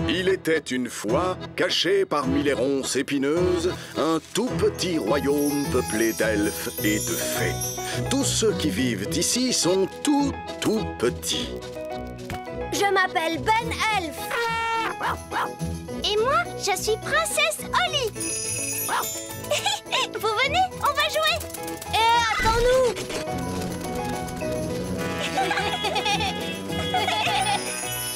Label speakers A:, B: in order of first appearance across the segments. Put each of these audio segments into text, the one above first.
A: Il était une fois, caché parmi les ronces épineuses, un tout petit royaume peuplé d'elfes et de fées. Tous ceux qui vivent ici sont tout petits.
B: Je m'appelle Ben Elf. Et moi, je suis princesse Holly. Vous venez, on va jouer. Attends-nous.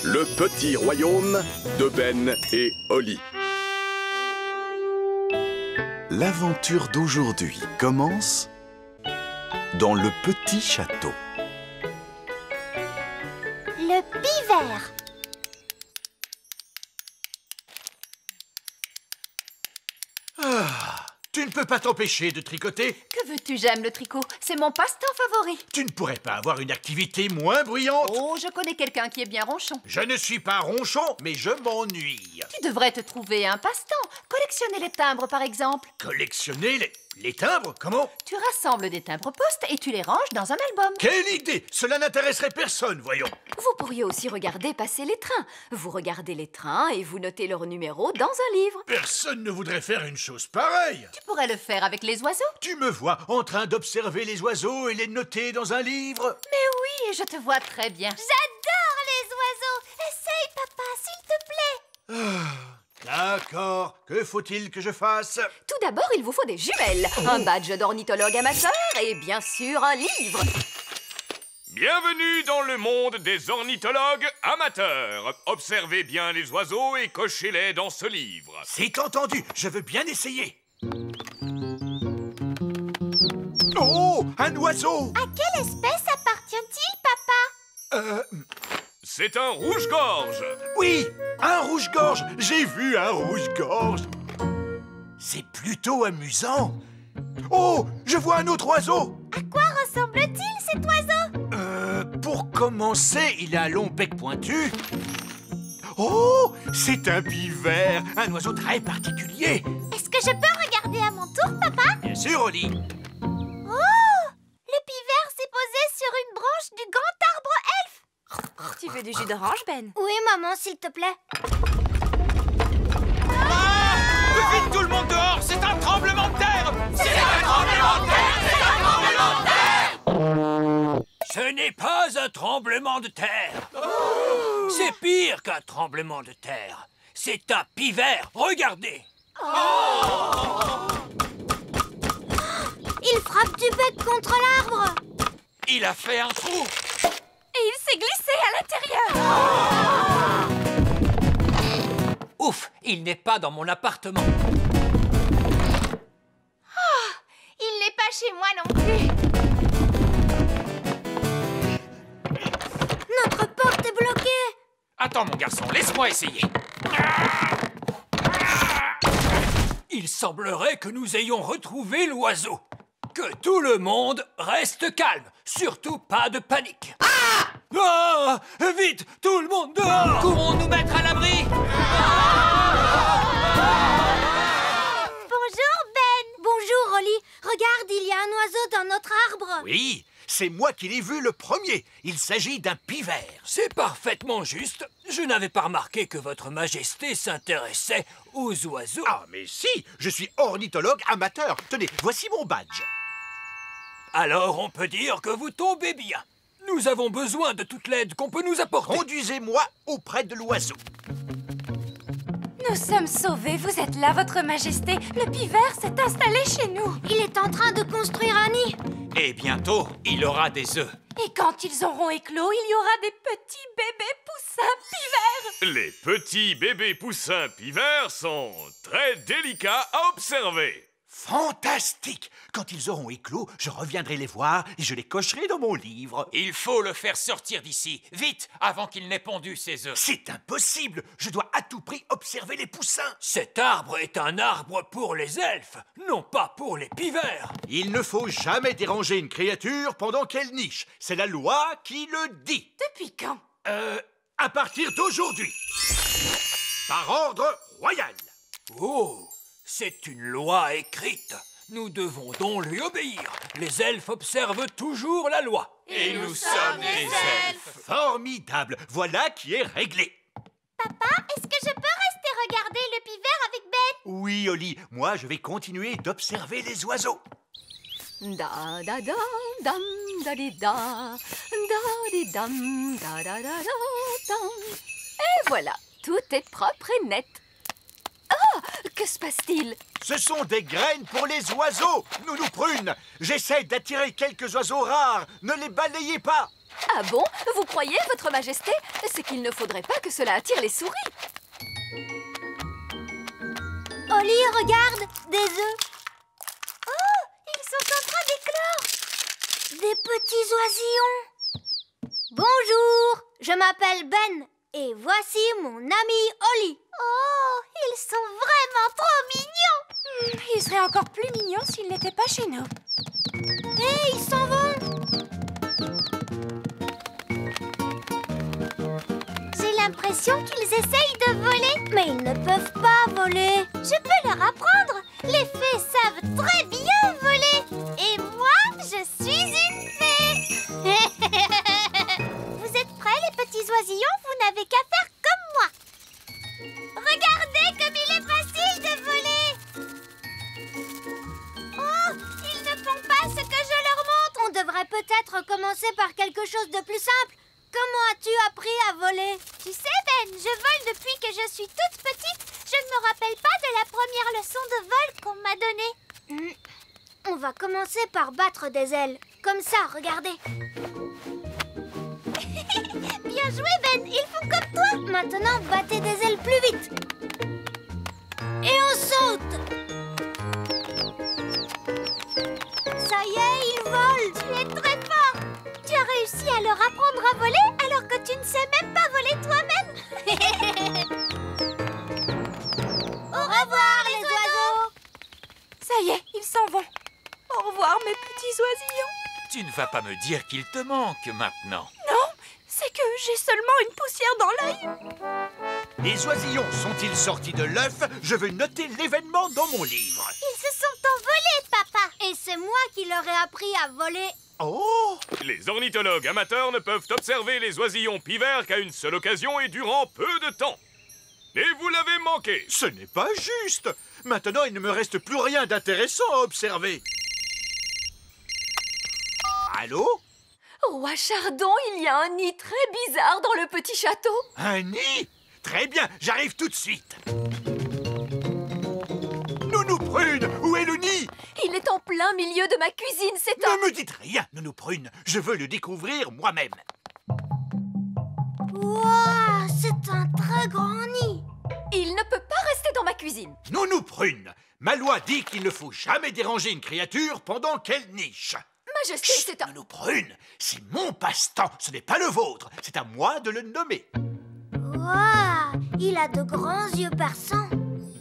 A: Le petit royaume de Ben et Holly.
C: L'aventure d'aujourd'hui commence dans le petit château.
B: Le pivert.
D: Tu ne peux pas t'empêcher de tricoter.
E: Que veux-tu, j'aime le tricot. C'est mon passe-temps favori.
D: Tu ne pourrais pas avoir une activité moins bruyante.
E: Oh, je connais quelqu'un qui est bien ronchon.
D: Je ne suis pas ronchon, mais je m'ennuie.
E: Tu devrais te trouver un passe-temps. Collectionner les timbres, par exemple.
D: Collectionner les timbres? Comment?
E: Tu rassembles des timbres postes et tu les ranges dans un album.
D: Quelle idée! Cela n'intéresserait personne, voyons.
E: Vous pourriez aussi regarder passer les trains. Vous regardez les trains et vous notez leur numéro dans un livre.
D: Personne ne voudrait faire une chose pareille.
E: Tu pourrais le faire avec les oiseaux.
D: Tu me vois en train d'observer les oiseaux et les noter dans un livre?
E: Mais oui, je te vois très bien.
B: J'adore les oiseaux. Essaye, papa, s'il te plaît.
D: D'accord. Que faut-il que je fasse?
E: Tout d'abord, il vous faut des jumelles, un badge d'ornithologue amateur et bien sûr un livre.
F: Bienvenue dans le monde des ornithologues amateurs. Observez bien les oiseaux et cochez-les dans ce livre.
D: C'est entendu, je veux bien essayer. Oh, un oiseau!
B: À quelle espèce appartient-il, papa?
F: C'est un rouge-gorge.
D: Oui, un rouge-gorge. J'ai vu un rouge-gorge. C'est plutôt amusant. Oh, je vois un autre oiseau.
B: À quoi ressemble-t-il, cet oiseau?
D: Pour commencer, il a un long bec pointu. Oh, c'est un pivert, un oiseau très particulier.
B: Est-ce que je peux regarder à mon tour, papa?
D: Bien sûr, Holly.
B: Oh! Le pivert s'est posé sur une branche du grand arbre elfe.
E: Tu veux du jus d'orange, Ben?
B: Oui, maman, s'il te plaît.
F: Vite tout le monde dehors, c'est un tremblement de terre. C'est un tremblement de terre. C'est un tremblement de terre.
G: Ce n'est pas un tremblement de terre. C'est pire qu'un tremblement de terre. C'est un pivert. Regardez.
B: Il frappe du bec contre l'arbre.
G: Il a fait un trou.
E: Et il s'est glissé à l'intérieur.
G: Ouf, il n'est pas dans mon appartement.
E: Il n'est pas chez moi non plus.
B: Notre porte est bloquée.
F: Attends mon garçon, laisse-moi essayer.
G: Il semblerait que nous ayons retrouvé l'oiseau. Que tout le monde reste calme. Surtout pas de panique. Ah! Vite, tout le monde dehors!
F: Courons nous mettre à l'abri.
B: Bonjour, Ben. Bonjour, Holly. Regarde, il y a un oiseau dans notre arbre.
D: Oui, c'est moi qui l'ai vu le premier. Il s'agit d'un pivert.
G: C'est parfaitement juste. Je n'avais pas remarqué que votre majesté s'intéressait aux oiseaux.
D: Ah, mais si, je suis ornithologue amateur. Tenez, voici mon badge.
G: Alors on peut dire que vous tombez bien. Nous avons besoin de toute l'aide qu'on peut nous apporter.
D: Conduisez-moi auprès de l'oiseau.
E: Nous sommes sauvés, vous êtes là, votre majesté. Le pivert s'est installé chez nous.
B: Il est en train de construire un nid.
F: Et bientôt, il aura des œufs.
E: Et quand ils auront éclos, il y aura des petits bébés poussins pivers.
F: Les petits bébés poussins pivers sont très délicats à observer.
D: Fantastique! Quand ils auront éclos, je reviendrai les voir et je les cocherai dans mon livre.
F: Il faut le faire sortir d'ici, vite, avant qu'il n'ait pondu ses œufs.
D: C'est impossible! Je dois à tout prix observer les poussins.
G: Cet arbre est un arbre pour les elfes, non pas pour les pivers.
D: Il ne faut jamais déranger une créature pendant qu'elle niche. C'est la loi qui le dit.
E: Depuis quand?
D: À partir d'aujourd'hui. Par ordre royal.
G: Oh, c'est une loi écrite. Nous devons donc lui obéir. Les elfes observent toujours la loi.
F: Et nous sommes des elfes.
D: Formidable. Voilà qui est réglé.
B: Papa, est-ce que je peux rester regarder le pivert avec Ben?
D: Oui, Oli, moi je vais continuer d'observer les oiseaux.
E: Da da da dam da di da di dam da da da dam. Et voilà, tout est propre et net. Ah, que se passe-t-il?
D: Ce sont des graines pour les oiseaux, Nounou Prune. J'essaie d'attirer quelques oiseaux rares. Ne les balayez pas.
E: Ah bon? Vous croyez, Votre Majesté? C'est qu'il ne faudrait pas que cela attire les souris.
B: Oli, regarde, des œufs. Oh, ils sont en train d'éclore. Des petits oisillons. Bonjour, je m'appelle Ben et voici mon ami Oli. Oh, ils sont vraiment trop mignons.
E: Il serait encore plus mignon s'il n'était pas chez nous.
B: Hé, ils s'en vont. J'ai l'impression qu'ils essayent de voler, mais ils ne peuvent pas voler. Je peux leur apprendre. Les fées savent très bien voler. Et moi, je suis une fée. Vous êtes prêts, les petits oisillons? Vous n'avez qu'à faire comme moi. Regardez comme il est facile de voler. Oh, ils ne font pas ce que je leur montre. On devrait peut-être commencer par quelque chose de plus simple. Comment as-tu appris à voler? Tu sais, Ben, je vole depuis que je suis toute petite. Je ne me rappelle pas de la première leçon de vol qu'on m'a donnée. On va commencer par battre des ailes. Comme ça, regardez. Bien joué, Ben. Ils font comme toi. Maintenant, battez des ailes plus vite. Et on saute. Ça y est, ils volent. Tu es très fort. Tu as réussi à leur apprendre à voler alors que tu ne sais même pas voler toi-même. Au revoir, les oiseaux.
E: Ça y est, ils s'en vont. Au revoir, mes petits oisillons.
G: Tu ne vas pas me dire qu'il te manque maintenant.
E: Non, c'est que j'ai seulement une poussière dans l'œil.
D: Les oisillons sont-ils sortis de l'œuf? Je veux noter l'événement dans mon livre.
B: Ils se sont envolés, papa. Et c'est moi qui leur ai appris à voler.
D: Oh!
F: Les ornithologues amateurs ne peuvent observer les oisillons pivers qu'à une seule occasion et durant peu de temps. Et vous l'avez manqué.
D: Ce n'est pas juste. Maintenant, il ne me reste plus rien d'intéressant à observer. Allô?
E: Roi Chardon, il y a un nid très bizarre dans le petit château.
D: Un nid? Très bien, j'arrive tout de suite. Nounou Prune, où est le nid?
E: Il est en plein milieu de ma cuisine, c'est un...
D: Ne me dites rien, Nounou Prune. Je veux le découvrir moi-même.
B: Wow, c'est un très grand nid.
E: Il ne peut pas rester dans ma cuisine.
D: Nounou Prune, ma loi dit qu'il ne faut jamais déranger une créature pendant qu'elle niche.
E: Majesté,
D: Chut,
E: c'est un...
D: Nounou Prune, c'est mon passe-temps, ce n'est pas le vôtre. C'est à moi de le nommer.
B: Wow, il a de grands yeux perçants.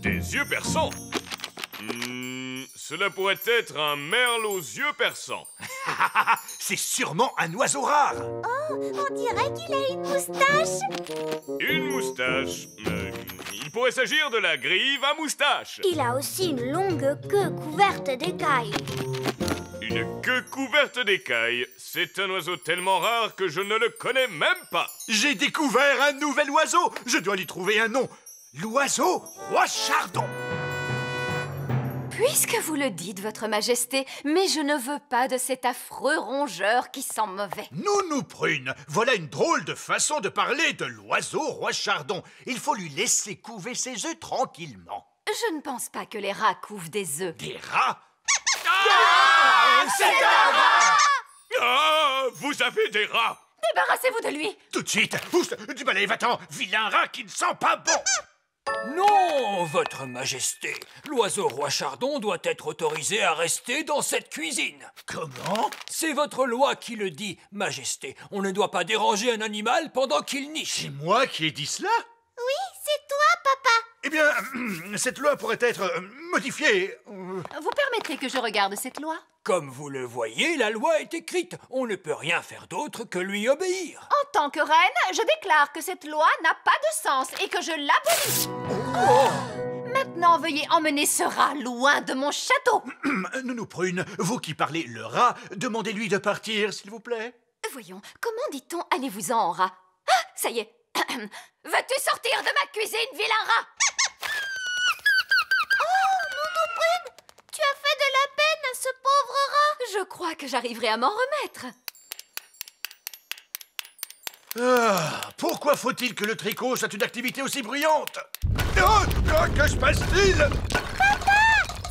F: Des yeux perçants. Cela pourrait être un merle aux yeux perçants.
D: C'est sûrement un oiseau rare.
B: Oh, on dirait qu'il a une moustache.
F: Une moustache. Il pourrait s'agir de la grive à moustache.
B: Il a aussi une longue queue couverte d'écailles.
F: Une queue couverte d'écailles. C'est un oiseau tellement rare que je ne le connais même pas.
D: J'ai découvert un nouvel oiseau. Je dois lui trouver un nom. L'oiseau Roi Chardon.
E: Puisque vous le dites, Votre Majesté, mais je ne veux pas de cet affreux rongeur qui sent mauvais.
D: Nounou Prune, voilà une drôle de façon de parler de l'oiseau Roi Chardon. Il faut lui laisser couver ses œufs tranquillement.
E: Je ne pense pas que les rats couvent des œufs.
D: Des rats?
F: C'est un rat! Ah, vous avez des rats!
E: Débarrassez-vous de lui.
D: Tout de suite. Pousse du balai, va-t'en. Vilain rat qui ne sent pas bon.
G: Non, Votre Majesté. L'oiseau Roi Chardon doit être autorisé à rester dans cette cuisine.
D: Comment?
G: C'est votre loi qui le dit, Majesté. On ne doit pas déranger un animal pendant qu'il niche.
D: C'est moi qui ai dit cela?
B: Oui, c'est toi, papa.
D: Eh bien, cette loi pourrait être modifiée.
E: Vous permettez que je regarde cette loi?
G: Comme vous le voyez, la loi est écrite. On ne peut rien faire d'autre que lui obéir.
E: En tant que reine, je déclare que cette loi n'a pas de sens et que je l'abolis. Maintenant, veuillez emmener ce rat loin de mon château.
D: Nounou Prune, vous qui parlez le rat, demandez-lui de partir, s'il vous plaît.
E: Voyons, comment dit-on allez-vous-en, rat? Ah, ça y est. Veux-tu sortir de ma cuisine, vilain rat?
B: Oh, Nounou Prune, tu as fait de la peine à ce pauvre rat.
E: Je crois que j'arriverai à m'en remettre.
D: Pourquoi faut-il que le tricot soit une activité aussi bruyante? Que se passe-t-il?
B: Papa,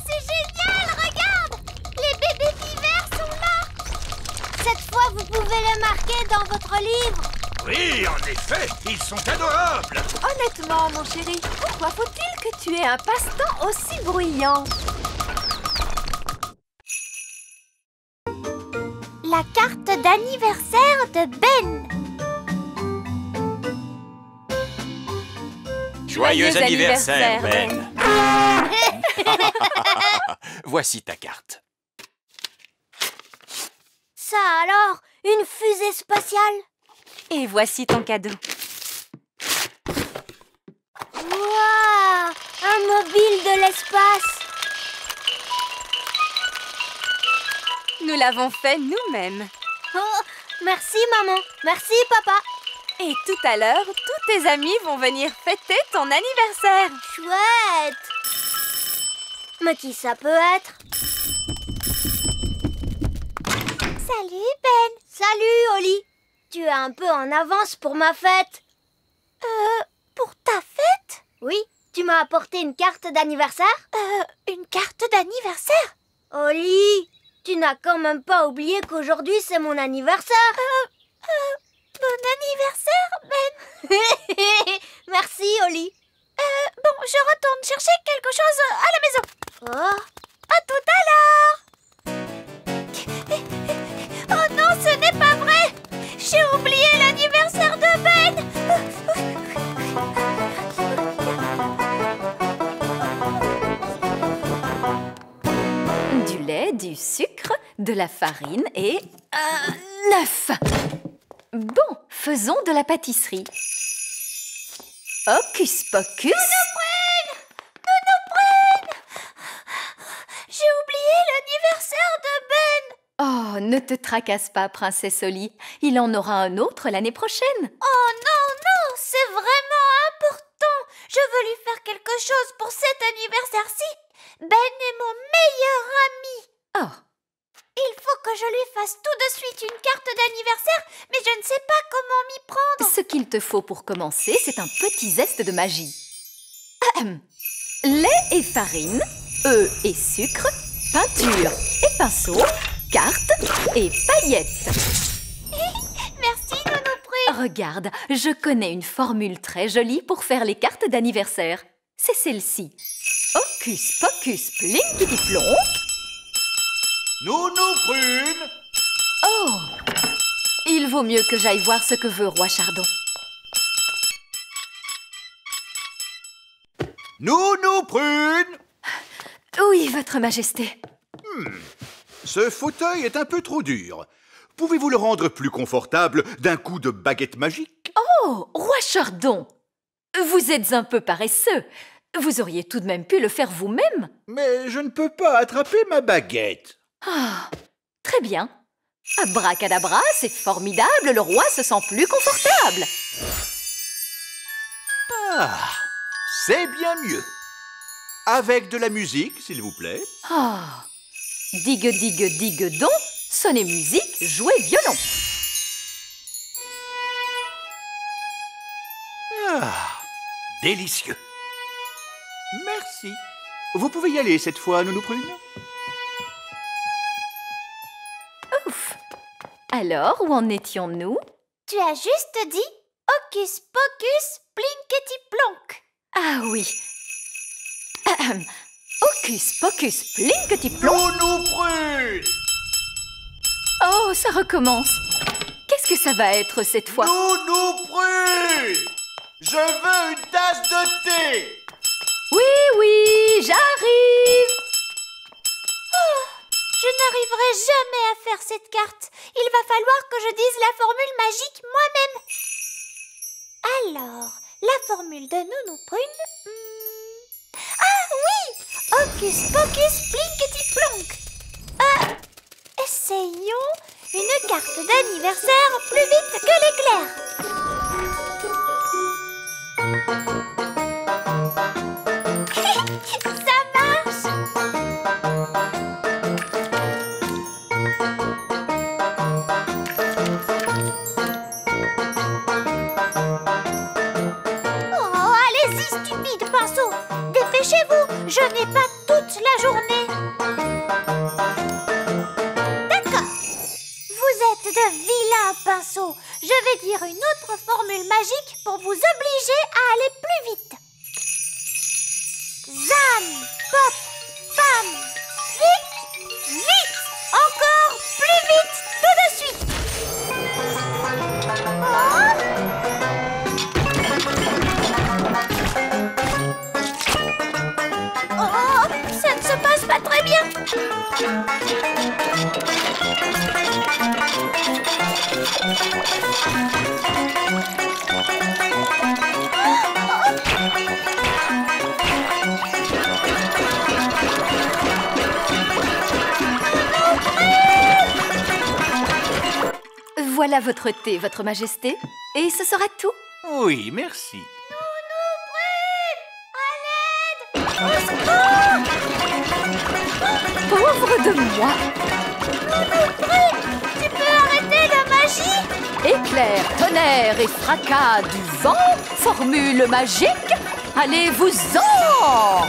B: c'est génial, regarde! Les bébés pivers sont là. Cette fois, vous pouvez les marquer dans votre livre.
D: Oui, en effet, ils sont adorables.
E: Honnêtement, mon chéri, pourquoi faut-il que tu aies un passe-temps aussi bruyant?
B: La carte d'anniversaire de Ben.
H: Joyeux anniversaire, Ben. Voici ta carte.
B: Ça alors, une fusée spatiale.
E: Et voici ton cadeau.
B: Waouh, un mobile de l'espace.
E: Nous l'avons fait nous-mêmes.
B: Oh, merci maman, merci papa.
E: Et tout à l'heure, tous tes amis vont venir fêter ton anniversaire.
B: Chouette. Mais qui ça peut être? Salut Ben. Salut Oli. Tu es un peu en avance pour ma fête. Pour ta fête? Oui, tu m'as apporté une carte d'anniversaire? Une carte d'anniversaire? Oli, tu n'as quand même pas oublié qu'aujourd'hui c'est mon anniversaire? Bon anniversaire, Ben. Merci, Oli. Bon, je retourne chercher quelque chose à la maison. Oh. À tout à l'heure. Oh non, ce n'est pas vrai. J'ai oublié l'anniversaire de Ben.
E: Du lait, du sucre, de la farine et un œuf. Bon, faisons de la pâtisserie. Hocus pocus.
B: Nounou Prune. J'ai oublié l'anniversaire de Ben.
E: Oh, ne te tracasse pas, princesse Oli. Il en aura un autre l'année prochaine.
B: Oh non, c'est vraiment important. Je veux lui faire quelque chose pour cet anniversaire-ci. Ben est mon meilleur ami.
E: Oh,
B: Il faut que je lui fasse tout de suite une carte d'anniversaire, mais je ne sais pas comment m'y prendre.
E: ce qu'il te faut pour commencer, c'est un petit zeste de magie. Ahem. Lait et farine, œufs et sucre, peinture et pinceau, cartes et paillettes.
B: Merci, Nounou Prune.
E: Regarde, je connais une formule très jolie pour faire les cartes d'anniversaire. C'est celle-ci. Hocus pocus plinkety plonk.
D: Nounou Prune.
E: Oh! Il vaut mieux que j'aille voir ce que veut Roi Chardon.
D: Nounou Prune.
E: Oui, Votre Majesté.
D: Ce fauteuil est un peu trop dur. Pouvez-vous le rendre plus confortable d'un coup de baguette magique?
E: Oh, Roi Chardon! Vous êtes un peu paresseux. Vous auriez tout de même pu le faire vous-même.
D: Mais je ne peux pas attraper ma baguette.
E: Ah, très bien. Abracadabra, c'est formidable, le roi se sent plus confortable.
D: Ah, c'est bien mieux. Avec de la musique, s'il vous plaît.
E: Ah, digue, digue, digue donc, sonnez musique, jouez violon.
D: Ah, délicieux. Merci. Vous pouvez y aller cette fois, Nounou Prune?
E: Ouf. Alors, où en étions-nous?
B: Tu as juste dit Hocus Pocus Plinkety Plonk.
E: Ah oui. Ahem. Hocus pocus plinkety plonk.
D: Nounou Prune.
E: Oh, ça recommence. Qu'est-ce que ça va être cette fois?
D: Nounou Prune. Je veux une tasse de thé.
E: Oui, oui, j'arrive.
B: Je n'arriverai jamais à faire cette carte. Il va falloir que je dise la formule magique moi-même. Alors, la formule de Nounou Prune... Ah oui! Hocus Pocus Plinkety Plonk. Essayons une carte d'anniversaire plus vite que l'éclair. dépêchez-vous, je n'ai pas toute la journée. D'accord. Vous êtes de vilains pinceaux. Je vais dire une autre formule magique pour vous obliger à aller plus vite. Zam, pop, pam, vite, vite. Encore plus vite, tout de suite. Oh, ça ne se passe pas très bien.
E: Voilà votre thé, votre majesté. Et ce sera tout.
H: Oui, merci.
E: Pauvre de moi.
B: Tu peux arrêter la magie?
E: Éclair, tonnerre et fracas du vent, formule magique, allez-vous-en!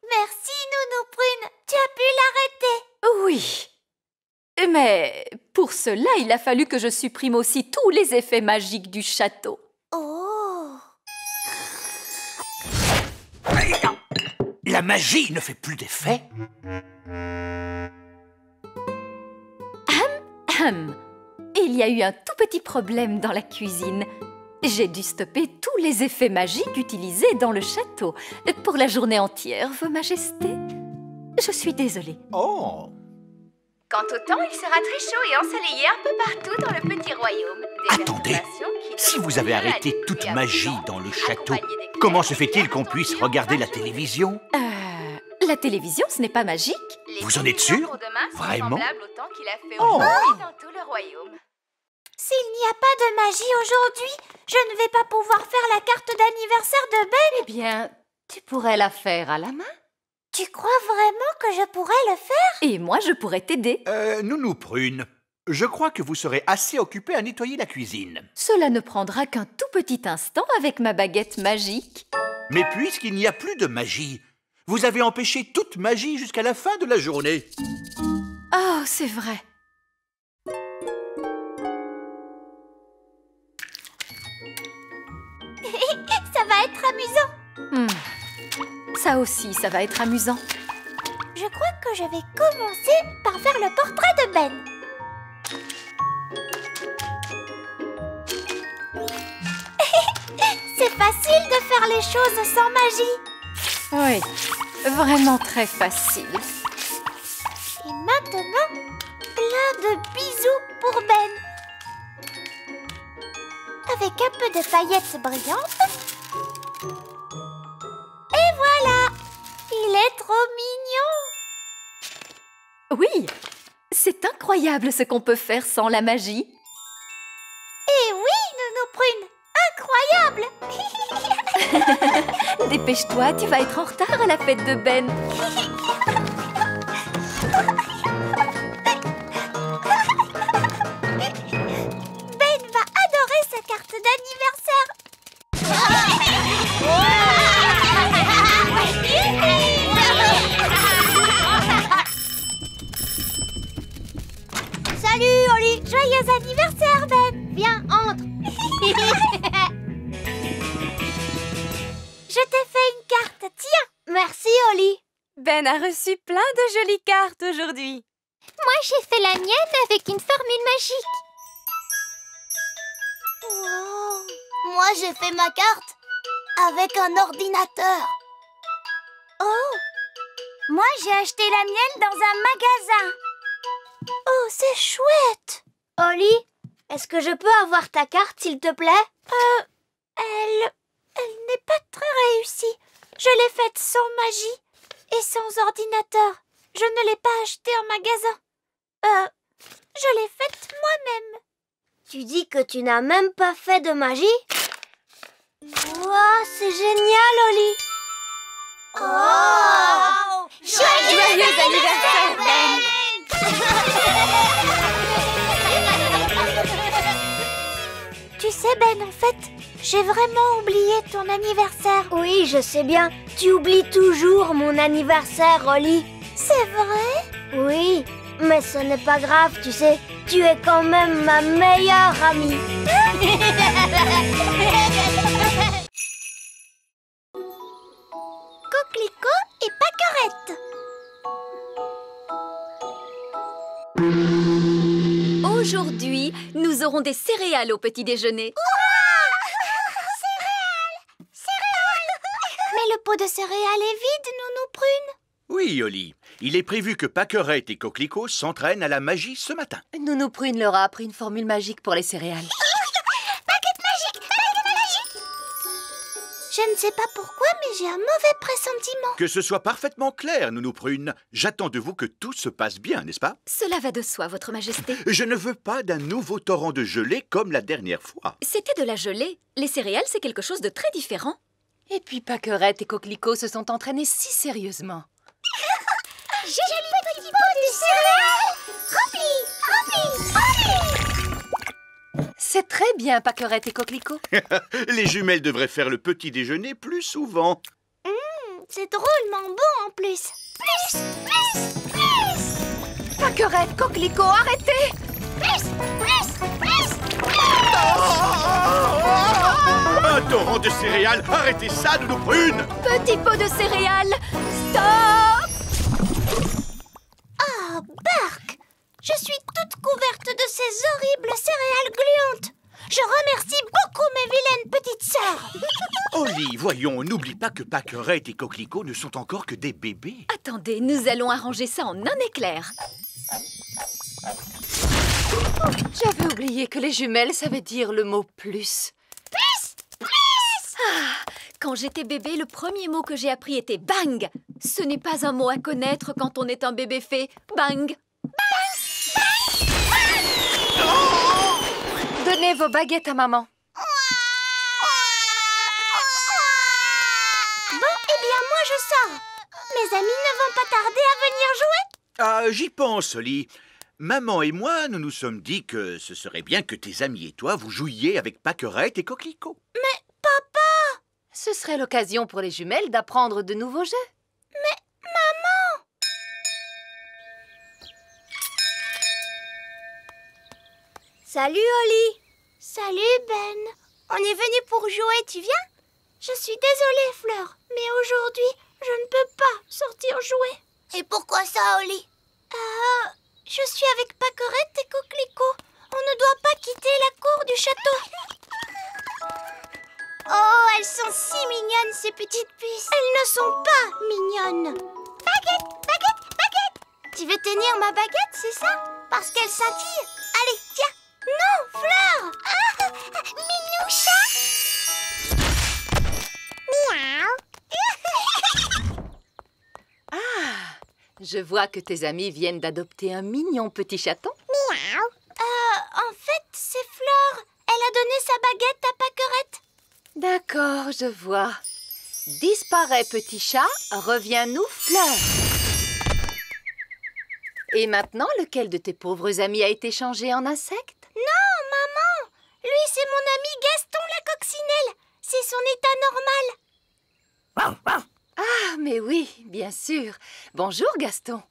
B: Merci, Nounou Prune. Tu as pu l'arrêter.
E: Oui. Mais pour cela, il a fallu que je supprime aussi tous les effets magiques du château.
B: Oh.
D: La magie ne fait plus d'effet.
E: Il y a eu un tout petit problème dans la cuisine. J'ai dû stopper tous les effets magiques utilisés dans le château pour la journée entière, Vos Majestés. Je suis désolée.
D: Oh.
I: Quant au temps, il sera très chaud et ensoleillé un peu partout dans le petit royaume. Des
D: Attendez,
I: perturbations qui
D: si
I: donnent
D: vous avez
I: lieu à la
D: arrêté
I: nuit
D: toute
I: et à
D: magie
I: vent,
D: dans le château,
I: accompagnés des
D: comment
I: cloches
D: se fait-il qu'on puisse
I: perturbations
D: regarder la
I: particulières.
D: télévision?
E: La télévision, ce n'est pas magique.
I: Les
D: Vous en êtes
I: prévisions
D: sûr?
I: pour demain sont
D: Vraiment?
I: semblables au temps qu'il a fait
D: Oh.
I: aujourd'hui dans tout le royaume.
B: S'il n'y a pas de magie aujourd'hui, je ne vais pas pouvoir faire la carte d'anniversaire de Ben.
E: Eh bien, tu pourrais la faire à la main.
B: Tu crois vraiment que je pourrais le faire?
E: Et moi, je pourrais t'aider.
D: Nounou Prune, je crois que vous serez assez occupée à nettoyer la cuisine.
E: Cela ne prendra qu'un tout petit instant avec ma baguette magique.
D: Mais puisqu'il n'y a plus de magie, vous avez empêché toute magie jusqu'à la fin de la journée.
E: Oh, c'est vrai.
B: Ça va être amusant.
E: Ça aussi, ça va être amusant.
B: Je crois que je vais commencer par faire le portrait de Ben. C'est facile de faire les choses sans magie.
E: Oui, vraiment très facile.
B: Et maintenant, plein de bisous pour Ben. Avec un peu de paillettes brillantes. Et voilà! Il est trop mignon!
E: Oui, c'est incroyable ce qu'on peut faire sans la magie.
B: Et oui, Nounou Prune! Incroyable!
E: Dépêche-toi, tu vas être en retard à la fête de Ben.
B: Ben va adorer sa carte d'anniversaire. Salut, Oli. Joyeux anniversaire, Ben. Viens, entre. Je t'ai fait une carte, tiens. Merci, Oli.
I: Ben a reçu plein de jolies cartes aujourd'hui.
B: Moi, j'ai fait la mienne avec une formule magique. Wow. Moi, j'ai fait ma carte avec un ordinateur. Oh. Moi, j'ai acheté la mienne dans un magasin. Oh, c'est chouette. Oli, est-ce que je peux avoir ta carte, s'il te plaît? Elle n'est pas très réussie. Je l'ai faite sans magie et sans ordinateur. Je ne l'ai pas achetée en magasin. Je l'ai faite moi-même. Tu dis que tu n'as même pas fait de magie? Wow, c'est génial, Oli. Oh!
I: Joyeux anniversaire, Ben!
B: Tu sais, Ben, en fait, j'ai vraiment oublié ton anniversaire. Oui, je sais bien. Tu oublies toujours mon anniversaire, Holly. C'est vrai? Oui, mais ce n'est pas grave, tu sais. Tu es quand même ma meilleure amie. Coquelicot et Pâquerette.
E: Aujourd'hui, nous aurons des céréales au petit déjeuner.
B: Mais le pot de céréales est vide, Nounou Prune.
D: Oui, Holly. Il est prévu que Pâquerette et Coquelicot s'entraînent à la magie ce matin.
E: Nounou Prune leur a appris une formule magique pour les céréales.
B: Baguette magique. Je ne sais pas pourquoi, mais j'ai un mauvais pressentiment.
D: Que ce soit parfaitement clair, Nounou Prune. J'attends de vous que tout se passe bien, n'est-ce pas?
E: Cela va de soi, votre majesté.
D: Je ne veux pas d'un nouveau torrent de gelée comme la dernière fois.
E: C'était de la gelée. Les céréales, c'est quelque chose de très différent. Et puis Pâquerette et Coquelicot se sont entraînés si sérieusement.
B: J'ai le petit pot de céréales rempli.
E: C'est très bien, Pâquerette et Coquelicot.
D: Les jumelles devraient faire le petit déjeuner plus souvent.
B: C'est drôlement bon en plus. Plus.
E: Pâquerette, Coquelicot, arrêtez!
D: Un torrent de céréales. Arrêtez ça, Nounou Prune.
E: Petit pot de céréales, stop!
B: Oh, Bark! Je suis toute couverte de ces horribles céréales gluantes. Je remercie beaucoup mes vilaines petites sœurs.
D: Holly, voyons, n'oublie pas que Pâquerette et Coquelicot ne sont encore que des bébés.
E: Attendez, nous allons arranger ça en un éclair. J'avais oublié que les jumelles savaient dire le mot plus. Quand j'étais bébé, le premier mot que j'ai appris était bang. Ce n'est pas un mot à connaître quand on est un bébé fée. Bang. Donnez vos baguettes à maman.
B: Bon, eh bien moi je sors. Mes amis ne vont pas tarder à venir jouer.
D: Ah, j'y pense, Holly. Maman et moi, nous nous sommes dit que ce serait bien que tes amis et toi vous jouiez avec Pâquerette et Coquelicot.
B: Mais papa!
E: Ce serait l'occasion pour les jumelles d'apprendre de nouveaux jeux.
B: Mais maman! Salut Holly! Salut Ben! On est venu pour jouer, tu viens? Je suis désolée Fleur, mais aujourd'hui, je ne peux pas sortir jouer. Et pourquoi ça, Holly? Je suis avec Pâquerette et Coquelicot. On ne doit pas quitter la cour du château. Oh, elles sont si mignonnes, ces petites puces. Elles ne sont pas mignonnes. Baguette, baguette, baguette. Tu veux tenir ma baguette, c'est ça? Parce qu'elle scintille. Allez, tiens. Non, Fleur. Ah, Minoucha. Miaou.
E: Je vois que tes amis viennent d'adopter un mignon petit chaton.
B: Miaou. En fait, c'est Fleur. Elle a donné sa baguette à Pâquerette.
E: D'accord, je vois. Disparaît, petit chat, reviens-nous, Fleur. Et maintenant, lequel de tes pauvres amis a été changé en insecte?
B: Non, maman. Lui, c'est mon ami Gaston la coccinelle. C'est son état normal.
E: Ah, mais oui, bien sûr. Bonjour, Gaston.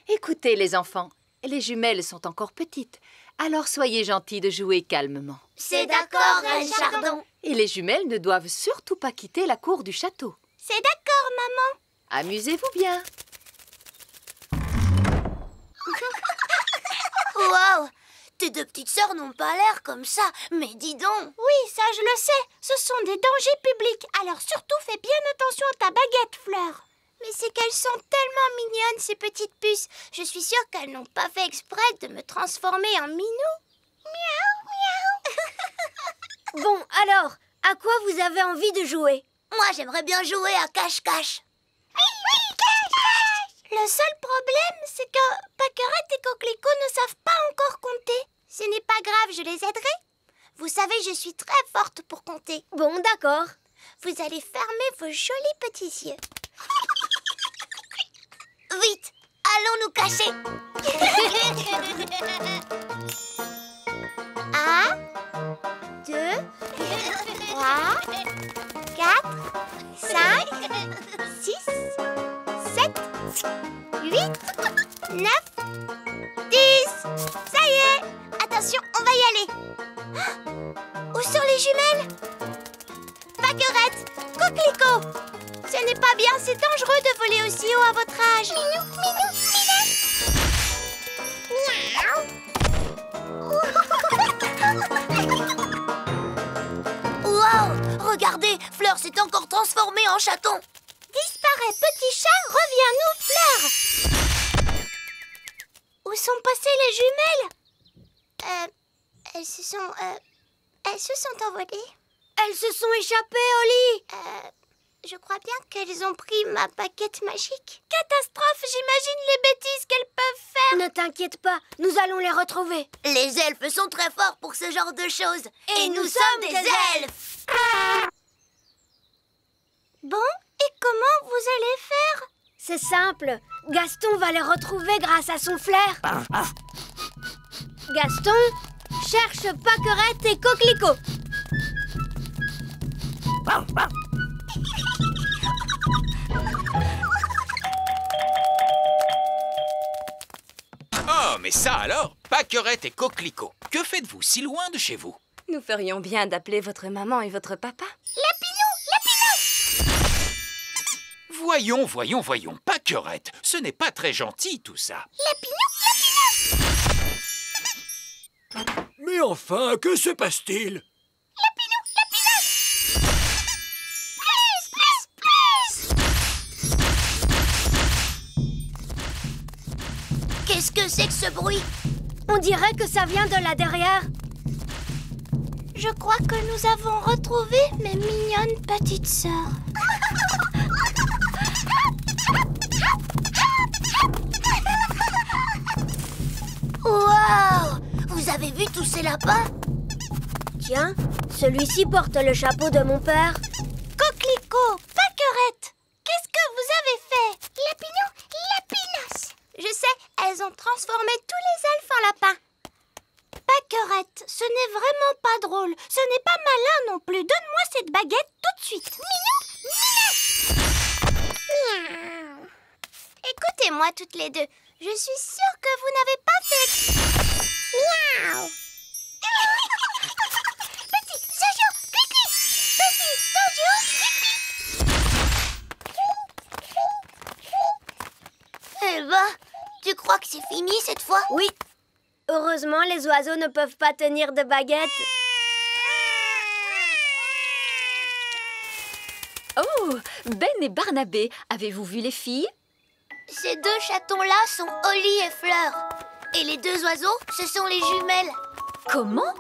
E: Écoutez, les enfants, les jumelles sont encore petites. Alors soyez gentils de jouer calmement.
B: C'est d'accord, Reine Chardon.
E: Et les jumelles ne doivent surtout pas quitter la cour du château.
B: C'est d'accord, maman.
E: Amusez-vous bien.
B: Waouh! Tes deux petites sœurs n'ont pas l'air comme ça, mais dis donc. Oui, ça je le sais. Ce sont des dangers publics. Alors surtout fais bien attention à ta baguette, Fleur. Mais c'est qu'elles sont tellement mignonnes, ces petites puces. Je suis sûre qu'elles n'ont pas fait exprès de me transformer en minou. Miaou, miaou. Bon, alors, à quoi vous avez envie de jouer? Moi, j'aimerais bien jouer à cache-cache. Oui, cache-cache. Le seul problème, c'est que Pâquerette et Coquelicot ne savent pas encore compter. Ce n'est pas grave, je les aiderai. Vous savez, je suis très forte pour compter. Bon, d'accord. Vous allez fermer vos jolis petits yeux. Vite, allons nous cacher. 1, 2, 5, 6, 7, 8, 9, 10. Ça y est. Attention, on va y aller. Où sont les jumelles? Pâquerette, Coquelicot. Ce n'est pas bien, c'est dangereux de voler aussi haut à votre âge. Minou, minou, minou. Wow, regardez, Fleur s'est encore transformée en chaton. Disparaît, petit chat, reviens-nous, Fleur. Où sont passées les jumelles? Elles se sont envolées. Elles se sont échappées, Oli. Je crois bien qu'elles ont pris ma baguette magique. Catastrophe, j'imagine les bêtises qu'elles peuvent faire. Ne t'inquiète pas, nous allons les retrouver. Les elfes sont très forts pour ce genre de choses. Et nous sommes des elfes. Bon, et comment vous allez faire? C'est simple, Gaston va les retrouver grâce à son flair. Gaston, cherche Pâquerette et Coquelicot.
H: Oh, mais ça alors, Pâquerette et Coquelicot, que faites-vous si loin de chez vous?
E: Nous ferions bien d'appeler votre maman et votre papa.
H: Voyons, Pâquerette, ce n'est pas très gentil tout ça.
G: Mais enfin, que se passe-t-il?
B: Qu'est-ce que c'est que ce bruit? On dirait que ça vient de là derrière. Je crois que nous avons retrouvé mes mignonnes petites sœurs. Waouh! Vous avez vu tous ces lapins? Tiens, celui-ci porte le chapeau de mon père. Coquelicot, Pâquerette, qu'est-ce que vous avez fait? Lapinou, Lapinos. Je sais, elles ont transformé tous les elfes en lapins. Pâquerette, ce n'est vraiment pas drôle. Ce n'est pas malin non plus. Donne-moi cette baguette tout de suite. Minou, minou. Écoutez-moi toutes les deux. Je suis sûre que vous n'avez pas fait... Miaou. Petit Jojo, Pipi. Petit Jojo, Pipi. Eh ben, tu crois que c'est fini cette fois? Oui. Heureusement, les oiseaux ne peuvent pas tenir de baguette.
E: Oh, Ben et Barnabé, avez-vous vu les filles?
B: Ces deux chatons-là sont Oli et Fleur. Et les deux oiseaux, ce sont les jumelles.
E: Comment?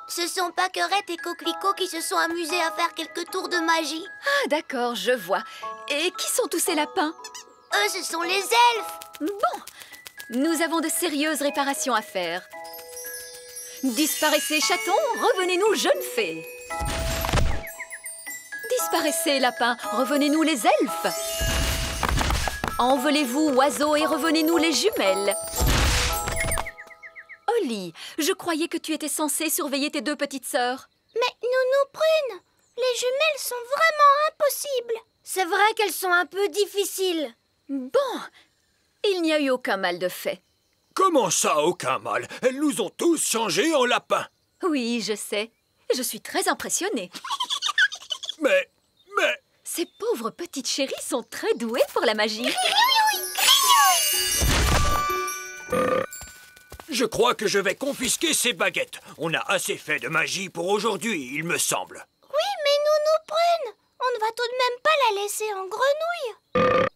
B: Ce sont Pâquerette et Coquelicot qui se sont amusés à faire quelques tours de magie.
E: Ah, d'accord, je vois. Et qui sont tous ces lapins?
B: Eux, ce sont les elfes.
E: Bon, nous avons de sérieuses réparations à faire. Disparaissez, chatons, revenez-nous, jeunes fées. Disparaissez, lapins, revenez-nous, les elfes. Envolez-vous, oiseaux, et revenez-nous, les jumelles. Oli, je croyais que tu étais censée surveiller tes deux petites sœurs.
B: Mais Nounou Prune, les jumelles sont vraiment impossibles. C'est vrai qu'elles sont un peu difficiles.
E: Bon, il n'y a eu aucun mal de fait.
G: Comment ça, aucun mal? Elles nous ont tous changés en lapins.
E: Oui, je sais. Je suis très impressionnée.
G: Mais...
E: Ces pauvres petites chéries sont très douées pour la magie.
G: Je crois que je vais confisquer ces baguettes. On a assez fait de magie pour aujourd'hui, il me semble.
B: Oui, mais Nounou Prune, on ne va tout de même pas la laisser en grenouille.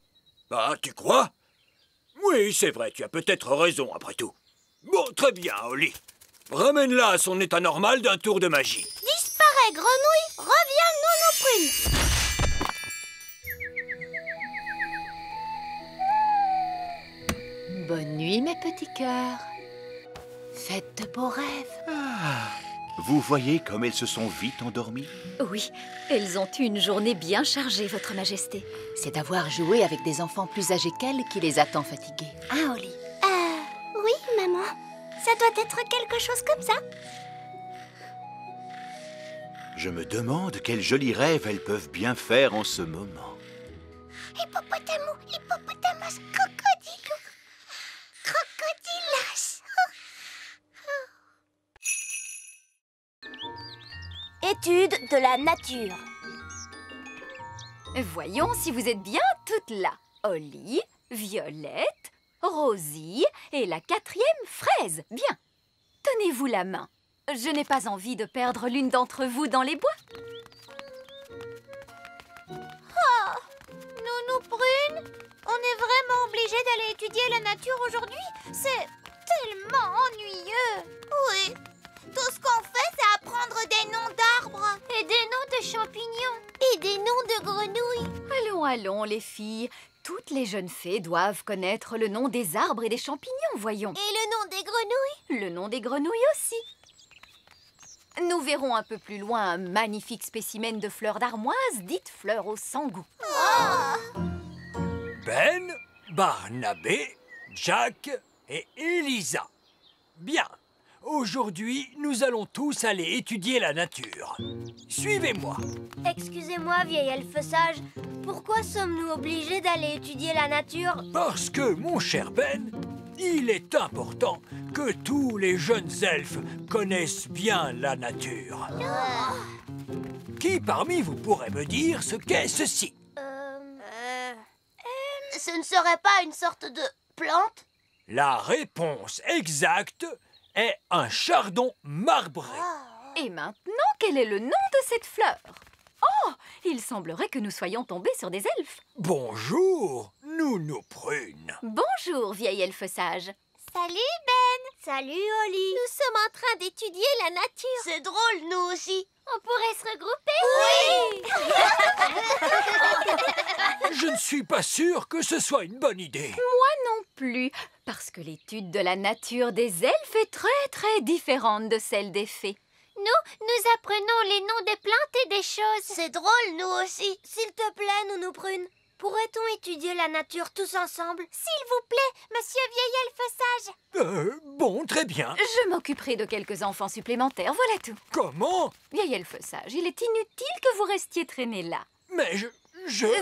G: Ah, tu crois? Oui, c'est vrai, tu as peut-être raison après tout. Bon, très bien, Oli. Ramène-la à son état normal d'un tour de magie.
B: Disparais, grenouille, reviens, Nounou Prune.
E: Bonne nuit, mes petits cœurs. Faites de beaux rêves.
C: Vous voyez comme elles se sont vite endormies?
E: Oui, elles ont eu une journée bien chargée, Votre Majesté.
J: C'est d'avoir joué avec des enfants plus âgés qu'elles qui les a tant fatiguées. Hein, Oli?
B: Oui, maman. Ça doit être quelque chose comme ça.
C: Je me demande quels jolis rêves elles peuvent bien faire en ce moment.
B: Hippopotamou, hippopotamus, crocodile, crocodilas. Étude de la nature.
E: Voyons si vous êtes bien toutes là. Holly, Violette, Rosie et la 4e Fraise. Bien. Tenez-vous la main. Je n'ai pas envie de perdre l'une d'entre vous dans les bois.
B: Nounou Prune, on est vraiment obligé d'aller étudier la nature aujourd'hui? C'est tellement ennuyeux. Oui, tout ce qu'on fait, c'est apprendre des noms d'arbres. Et des noms de champignons. Et des noms de grenouilles.
E: Allons, allons, les filles. Toutes les jeunes fées doivent connaître le nom des arbres et des champignons, voyons.
B: Et le nom des grenouilles?
E: Le nom des grenouilles aussi. Nous verrons un peu plus loin un magnifique spécimen de fleurs d'armoise, dites fleurs au sans goût.
G: Ben, Barnabé, Jack et Elisa. Bien. Aujourd'hui, nous allons tous aller étudier la nature. Suivez-moi.
B: Excusez-moi, vieil elfe sage. Pourquoi sommes-nous obligés d'aller étudier la nature?
G: Parce que, mon cher Ben, il est important que tous les jeunes elfes connaissent bien la nature. Qui parmi vous pourrait me dire ce qu'est ceci?
B: Ce ne serait pas une sorte de plante?
G: La réponse exacte est un chardon marbré.
E: Et maintenant, quel est le nom de cette fleur? Oh, il semblerait que nous soyons tombés sur des elfes.
G: Bonjour, Nounou Prune.
E: Bonjour, vieil elfe sage.
B: Salut Ben. Salut Holly. Nous sommes en train d'étudier la nature. C'est drôle, nous aussi. On pourrait se regrouper? Oui.
G: Je ne suis pas sûr que ce soit une bonne idée.
E: Moi non plus, parce que l'étude de la nature des elfes est très différente de celle des fées.
B: Nous apprenons les noms des plantes et des choses. C'est drôle, nous aussi. S'il te plaît, Nounou Prune, pourrait-on étudier la nature tous ensemble? S'il vous plaît, monsieur vieil elfe sage.
G: Bon, très bien.
E: Je m'occuperai de quelques enfants supplémentaires, voilà tout.
G: Comment?
E: Vieil elfe sage, il est inutile que vous restiez traînés là.
G: Mais je...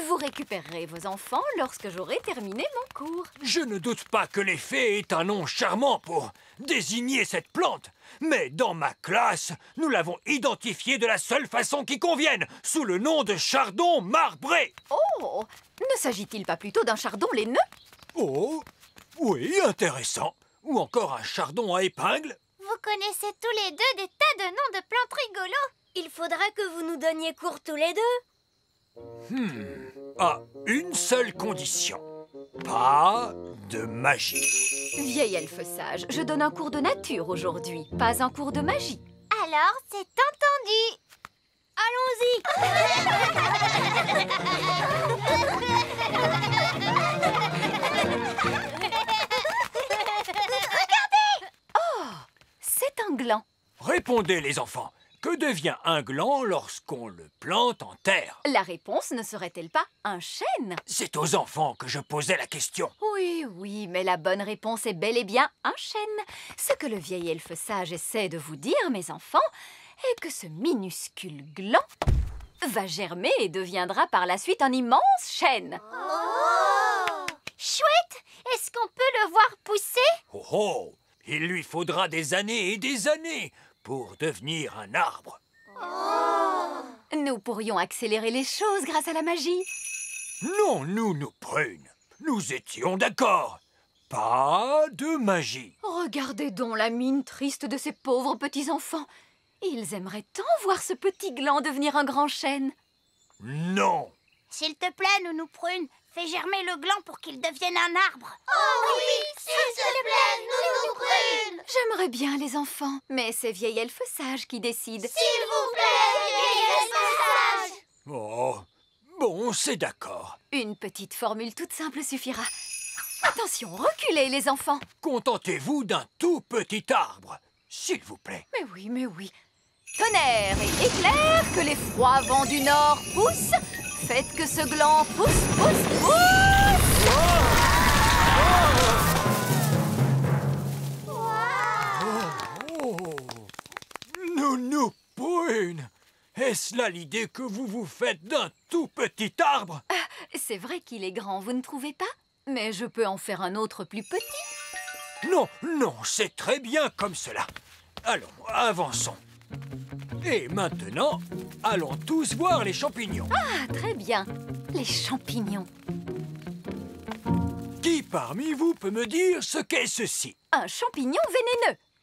E: Vous récupérerez vos enfants lorsque j'aurai terminé mon cours.
G: Je ne doute pas que les fées aient un nom charmant pour désigner cette plante. Mais dans ma classe, nous l'avons identifiée de la seule façon qui convienne, sous le nom de chardon marbré.
E: Oh, ne s'agit-il pas plutôt d'un chardon laineux?
G: Oh, oui, intéressant. Ou encore un chardon à épingle.
B: Vous connaissez tous les deux des tas de noms de plantes rigolos. Il faudrait que vous nous donniez cours tous les deux.
G: À une seule condition. Pas de magie.
E: Vieil elfe sage, je donne un cours de nature aujourd'hui, pas un cours de magie.
B: Alors, c'est entendu. Regardez!
E: Oh, c'est un gland.
G: Répondez, les enfants. Que devient un gland lorsqu'on le plante en terre?
E: La réponse ne serait-elle pas un chêne?
G: C'est aux enfants que je posais la question.
E: Oui, mais la bonne réponse est bel et bien un chêne. Ce que le vieil elfe sage essaie de vous dire, mes enfants, est que ce minuscule gland va germer et deviendra par la suite un immense chêne.
B: Oh! Chouette! Est-ce qu'on peut le voir pousser?
G: Oh, il lui faudra des années et des années pour devenir un arbre.
E: Nous pourrions accélérer les choses grâce à la magie.
G: Non, Nounou Prune. Nous étions d'accord. Pas de magie.
E: Regardez donc la mine triste de ces pauvres petits-enfants. Ils aimeraient tant voir ce petit gland devenir un grand chêne.
G: Non.
B: S'il te plaît, Nounou Prune, fais germer le gland pour qu'il devienne un arbre. Oh oui, s'il te plaît, Nounou Prune.
E: J'aimerais bien les enfants, mais c'est vieil elfe sage qui décide.
B: S'il vous plaît, vieil elfe sage.
G: Oh, bon, c'est d'accord.
E: Une petite formule toute simple suffira. Attention, reculez les enfants.
G: Contentez-vous d'un tout petit arbre, s'il vous plaît.
E: Mais oui. Tonnerre et éclair, que les froids vents du nord poussent. Faites que ce gland pousse.
G: Nounou Prune, Est-ce là l'idée que vous vous faites d'un tout petit arbre?
E: C'est vrai qu'il est grand, vous ne trouvez pas? Mais je peux en faire un autre plus petit.
G: Non, non, c'est très bien comme cela. Allons, avançons. Et maintenant, allons tous voir les champignons.
E: Ah, très bien. Les champignons.
G: Qui parmi vous peut me dire ce qu'est ceci?
E: Un champignon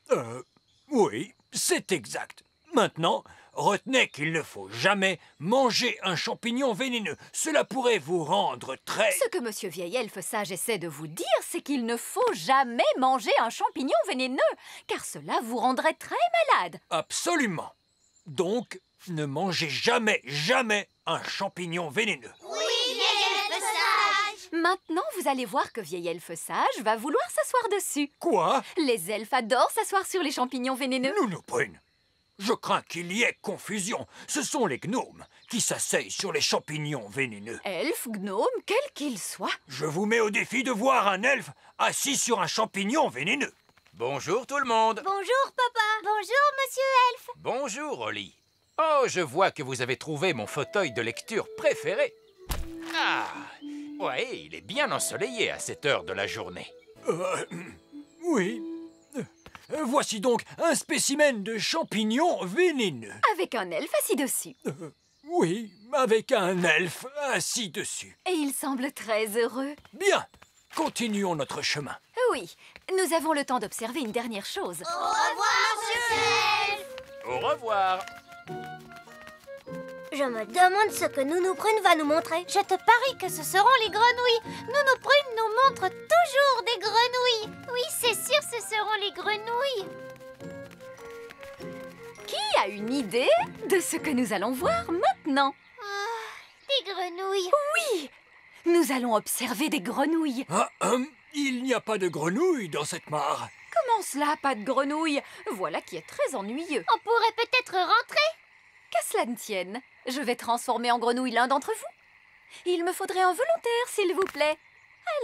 E: vénéneux.
G: Oui, c'est exact. Maintenant, retenez qu'il ne faut jamais manger un champignon vénéneux. Cela pourrait vous rendre très...
E: Ce que Monsieur Vieil Elfe Sage essaie de vous dire, c'est qu'il ne faut jamais manger un champignon vénéneux, car cela vous rendrait très malade.
G: Absolument. Donc, ne mangez jamais, jamais un champignon vénéneux.
B: Oui, Vieil Elfe Sage!
E: Maintenant, vous allez voir que Vieil Elfe Sage va vouloir s'asseoir dessus.
G: Quoi?
E: Les elfes adorent s'asseoir sur les champignons vénéneux.
G: Nounou-Prune, je crains qu'il y ait confusion. Ce sont les gnomes qui s'asseyent sur les champignons vénéneux.
E: Elfes, gnomes, quels qu'ils soient.
G: Je vous mets au défi de voir un elfe assis sur un champignon vénéneux.
H: Bonjour tout le monde.
B: Bonjour, papa. Bonjour, monsieur Elfe.
H: Bonjour, Oli. Oh, je vois que vous avez trouvé mon fauteuil de lecture préféré. Ah, ouais, il est bien ensoleillé à cette heure de la journée.
G: Oui. Voici donc un spécimen de champignon vénéneux.
E: Avec un elfe assis dessus.
G: Oui, avec un elfe assis dessus.
E: Et il semble très heureux.
G: Bien, continuons notre chemin.
E: Oui, nous avons le temps d'observer une dernière chose.
B: Au revoir, monsieur Elfe.
H: Au revoir.
B: Je me demande ce que Nounou Prune va nous montrer. Je te parie que ce seront les grenouilles. Nounou Prune nous montre toujours des grenouilles. Oui, c'est sûr, ce seront les grenouilles.
E: Qui a une idée de ce que nous allons voir maintenant?
B: Des grenouilles.
E: Oui, nous allons observer des grenouilles.
G: Il n'y a pas de grenouilles dans cette mare.
E: Comment cela, pas de grenouilles? Voilà qui est très ennuyeux.
B: On pourrait peut-être rentrer.
E: Qu'à cela ne tienne, je vais transformer en grenouille l'un d'entre vous. Il me faudrait un volontaire, s'il vous plaît.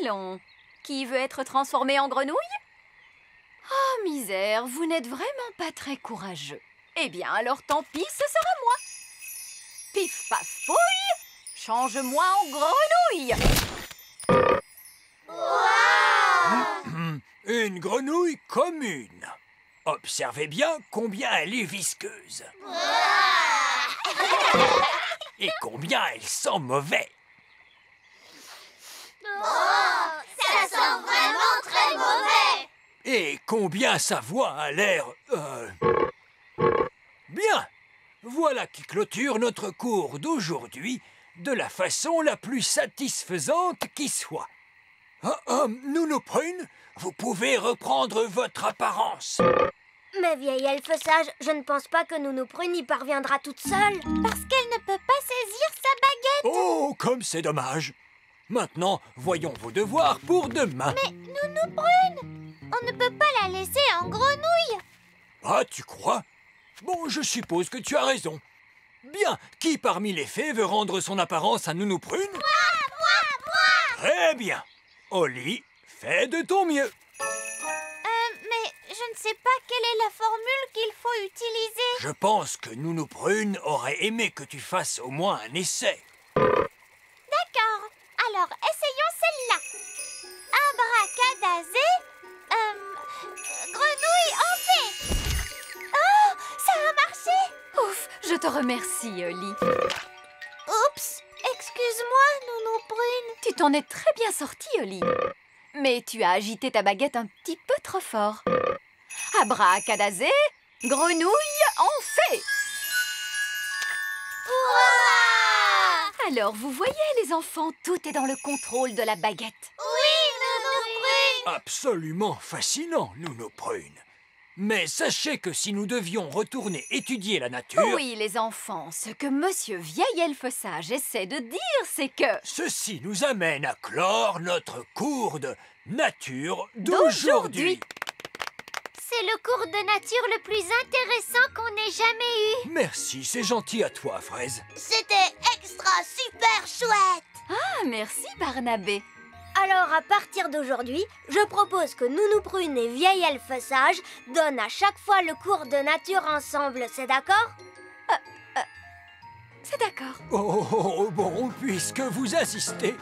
E: Allons, qui veut être transformé en grenouille? Oh, misère, vous n'êtes vraiment pas très courageux. Eh bien, alors tant pis, ce sera moi. Pif paf fouille, change-moi en grenouille.
G: Une grenouille commune. Observez bien combien elle est visqueuse. Et combien elle sent mauvais.
B: Ça sent vraiment très mauvais.
G: Et combien sa voix a l'air... Bien. Voilà qui clôture notre cours d'aujourd'hui de la façon la plus satisfaisante qui soit. Nounou Prune, vous pouvez reprendre votre apparence.
B: Mais vieille elfe sage, je ne pense pas que Nounou Prune y parviendra toute seule. Parce qu'elle ne peut pas saisir sa baguette.
G: Oh, comme c'est dommage. Maintenant, voyons vos devoirs pour demain.
B: Mais Nounou Prune, on ne peut pas la laisser en grenouille.
G: Ah, tu crois? Bon, je suppose que tu as raison. Bien, qui parmi les fées veut rendre son apparence à Nounou Prune?
B: Moi.
G: Très bien. Oli, fais de ton mieux.
B: Mais je ne sais pas quelle est la formule qu'il faut utiliser.
G: Je pense que Nounou Prune aurait aimé que tu fasses au moins un essai.
B: D'accord. Alors, essayons celle-là. Abracadazé, grenouille en fait. Oh, ça a marché.
E: Ouf, je te remercie, Oli.
B: Oups, excuse-moi, Nounou Prune.
E: Tu t'en es très bien sorti, Oli. Mais tu as agité ta baguette un petit peu trop fort. Abracadazé, grenouille en fée.
B: Hurrah!
E: Alors, vous voyez, les enfants, tout est dans le contrôle de la baguette.
B: Oui, Nounou Prune.
G: Absolument fascinant, Nounou Prune. Mais sachez que si nous devions retourner étudier la nature...
E: Oui, les enfants, ce que Monsieur Vieil Elfe Sage essaie de dire, c'est que...
G: Ceci nous amène à clore notre cours de nature d'aujourd'hui.
B: C'est le cours de nature le plus intéressant qu'on ait jamais eu.
G: Merci, c'est gentil à toi, Fraise.
B: C'était extra super chouette.
E: Ah, merci, Barnabé.
B: Alors, à partir d'aujourd'hui, je propose que Nounou Prune et Vieil Elfe Sage donnent à chaque fois le cours de nature ensemble, c'est d'accord?
E: C'est d'accord.
G: Oh, bon, puisque vous insistez.